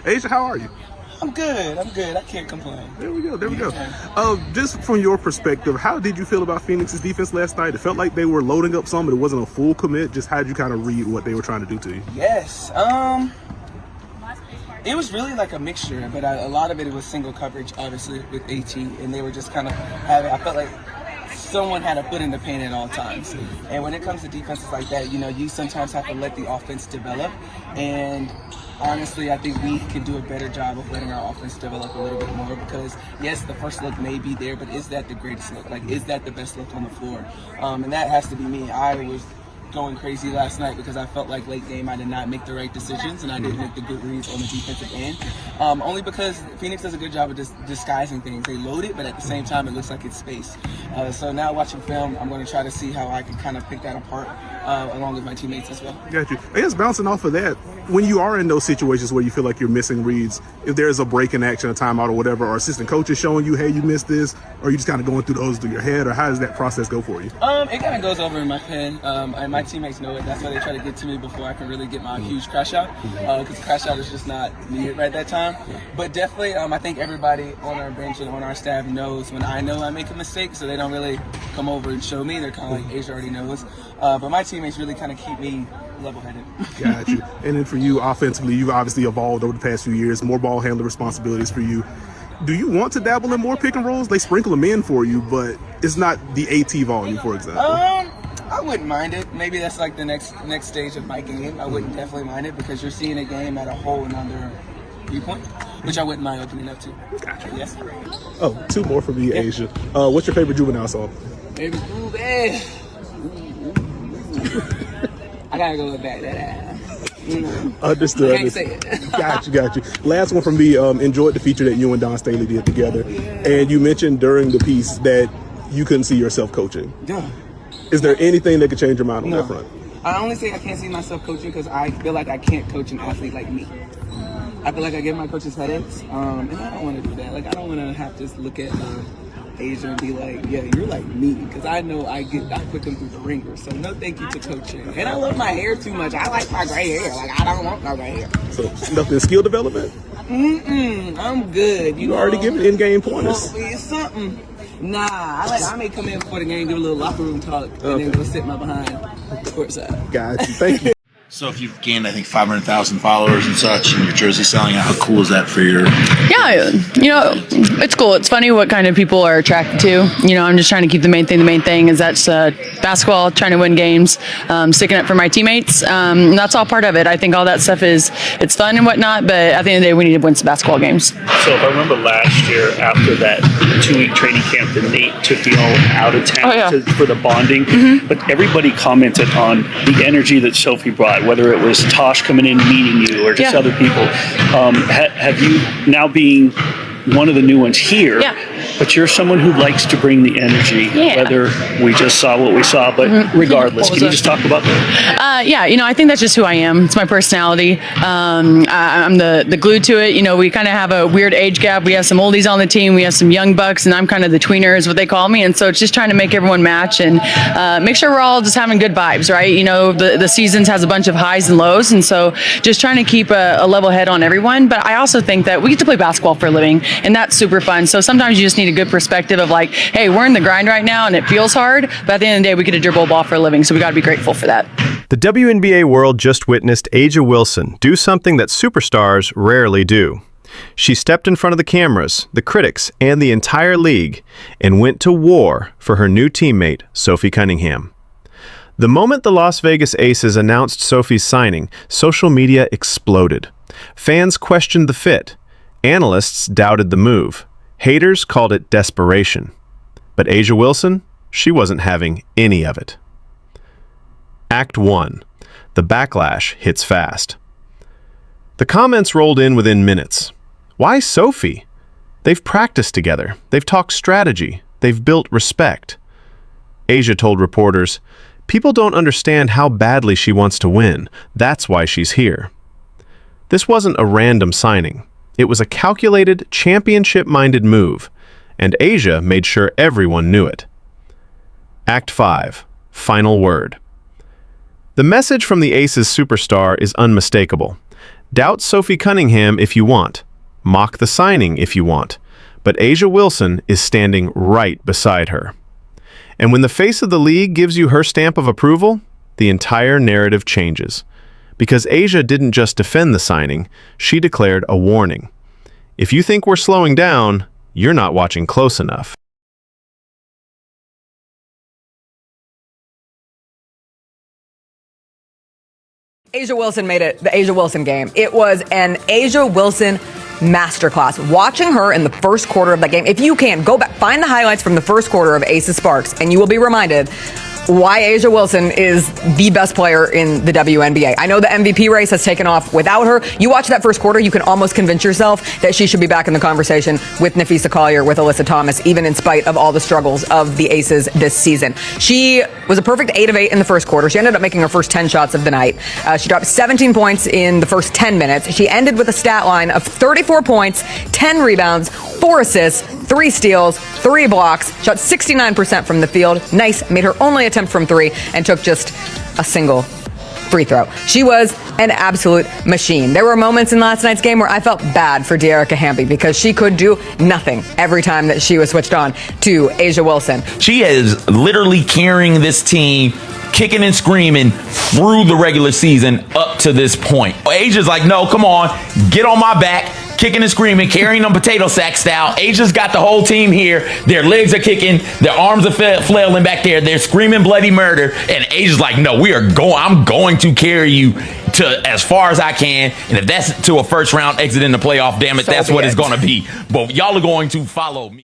Asia, how are you? I'm good. I can't complain. There we go. Just from your perspective, how did you feel about Phoenix's defense last night? It felt like they were loading up some, but it wasn't a full commit. Just how did you kind of read what they were trying to do to you? Yes. It was really like a mixture, but a lot of it was single coverage, obviously, with AT, and they were just kind of having, I felt like someone had a foot in the paint at all times. And when it comes to defenses like that, you sometimes have to let the offense develop. And honestly, I think we can do a better job of letting our offense develop a little bit more because, yes, the first look may be there, but is that the greatest look? Like, is that the best look on the floor? And that has to be me. I was going crazy last night because I felt like late game I did not make the right decisions and I didn't make the good reads on the defensive end. Only because Phoenix does a good job of disguising things. They load it, but at the same time it looks like it's space. So now watching film, I'm going to try to see how I can kind of pick that apart along with my teammates as well. Got you. I guess bouncing off of that, when you are in those situations where you feel like you're missing reads, if there's a break in action, a timeout or whatever, or assistant coach is showing you, hey, you missed this, or you just kind of going through those through your head, or how does that process go for you? It kind of goes over in my head. And my teammates know it. That's why they try to get to me before I can really get my huge crash out, because crash out is just not needed right at that time. But definitely, I think everybody on our bench and on our staff knows when I know I make a mistake, so they don't really come over and show me. They're kind of like, Asia already knows. But my teammates really kind of keep me level-headed. Got you. And then for you, offensively, you've obviously evolved over the past few years, more ball handler responsibilities for you. Do you want to dabble in more pick and rolls? They sprinkle them in for you, but it's not the AT volume, for example. I wouldn't mind it. Maybe that's like the next stage of my game. I wouldn't definitely mind it because you're seeing a game at a whole another viewpoint, which I wouldn't mind opening up to. Gotcha. Yes. Oh, two more for me, Asia. What's your favorite juvenile song? Favorite juvenile? I gotta go with that. Understood. I can't say it. Got you. Last one from me. Enjoyed the feature that you and Don Staley did together, and you mentioned during the piece that you couldn't see yourself coaching. Yeah. Is there anything that could change your mind on that front? I only say I can't see myself coaching because I feel like I can't coach an athlete like me. I feel like I give my coaches headaches, and I don't want to do that. Like, I don't want to have to look at Asia and be like, yeah, you're like me, because I know I put them through the ringer. So no thank you to coaching. And I love my hair too much. I like my gray hair. Like, I don't want my gray hair. So nothing skill development? I'm good. You already given in-game pointers. Well, it's something. Nah, I may come in before the game, give a little locker room talk, and then go sit my behind courtside. Got you. Thank you. So if you've gained, I think, 500,000 followers and such, and your jersey selling out, how cool is that for your... Yeah, it's cool. It's funny what kind of people are attracted to. I'm just trying to keep the main thing. The main thing is that's basketball, trying to win games, sticking up for my teammates. And that's all part of it. I think all that stuff it's fun and whatnot, but at the end of the day, we need to win some basketball games. So if I remember last year, after that 2-week training camp, that Nate took you all out of town for the bonding, but everybody commented on the energy that Sophie brought, whether it was Tosh coming in meeting you or just other people. Have you, now being one of the new ones here, but you're someone who likes to bring the energy, whether we just saw what we saw, but regardless, can you just talk about that? I think that's just who I am. It's my personality. I'm the glue to it. We kind of have a weird age gap. We have some oldies on the team. We have some young bucks, and I'm kind of the tweener is what they call me. And so it's just trying to make everyone match and make sure we're all just having good vibes, right? The seasons has a bunch of highs and lows, and so just trying to keep a level head on everyone. But I also think that we get to play basketball for a living, and that's super fun. So sometimes you just need a good perspective of like, hey, we're in the grind right now, and it feels hard, but at the end of the day, we get to dribble a ball for a living, so we got to be grateful for that. The WNBA world just witnessed A'ja Wilson do something that superstars rarely do. She stepped in front of the cameras, the critics, and the entire league, and went to war for her new teammate, Sophie Cunningham. The moment the Las Vegas Aces announced Sophie's signing, social media exploded. Fans questioned the fit. Analysts doubted the move. Haters called it desperation. But A'ja Wilson, she wasn't having any of it. Act 1. The backlash hits fast. The comments rolled in within minutes. Why Sophie? They've practiced together. They've talked strategy. They've built respect. A'ja told reporters, "People don't understand how badly she wants to win. That's why she's here." This wasn't a random signing. It was a calculated, championship-minded move, and A'ja made sure everyone knew it. Act 5. Final word. The message from the Aces superstar is unmistakable. Doubt Sophie Cunningham if you want. Mock the signing if you want. But A'ja Wilson is standing right beside her. And when the face of the league gives you her stamp of approval, the entire narrative changes. Because A'ja didn't just defend the signing, she declared a warning. If you think we're slowing down, you're not watching close enough. A'ja Wilson made it the A'ja Wilson game. It was an A'ja Wilson masterclass. Watching her in the first quarter of that game, if you can, go back, find the highlights from the first quarter of Aces Sparks, and you will be reminded why A'ja Wilson is the best player in the WNBA. I know the MVP race has taken off without her. You watch that first quarter, you can almost convince yourself that she should be back in the conversation with Nafisa Collier, with Alyssa Thomas, even in spite of all the struggles of the Aces this season. She was a perfect 8 of 8 in the first quarter. She ended up making her first 10 shots of the night. She dropped 17 points in the first 10 minutes. She ended with a stat line of 34 points, 10 rebounds, 4 assists, 3 steals, 3 blocks, shot 69% from the field. Nice, made her only attempt from 3 and took just a single free throw. She was an absolute machine. There were moments in last night's game where I felt bad for De'Arica Hamby because she could do nothing every time that she was switched on to A'ja Wilson. She is literally carrying this team, kicking and screaming through the regular season up to this point. A'ja's like, no, come on, get on my back. Kicking and screaming, carrying them potato sack style. A'ja's got the whole team here. Their legs are kicking. Their arms are flailing back there. They're screaming bloody murder. And A'ja's like, no, I'm going to carry you to as far as I can. And if that's to a first round exit in the playoff, damn it, that's what it's going to be. But y'all are going to follow me.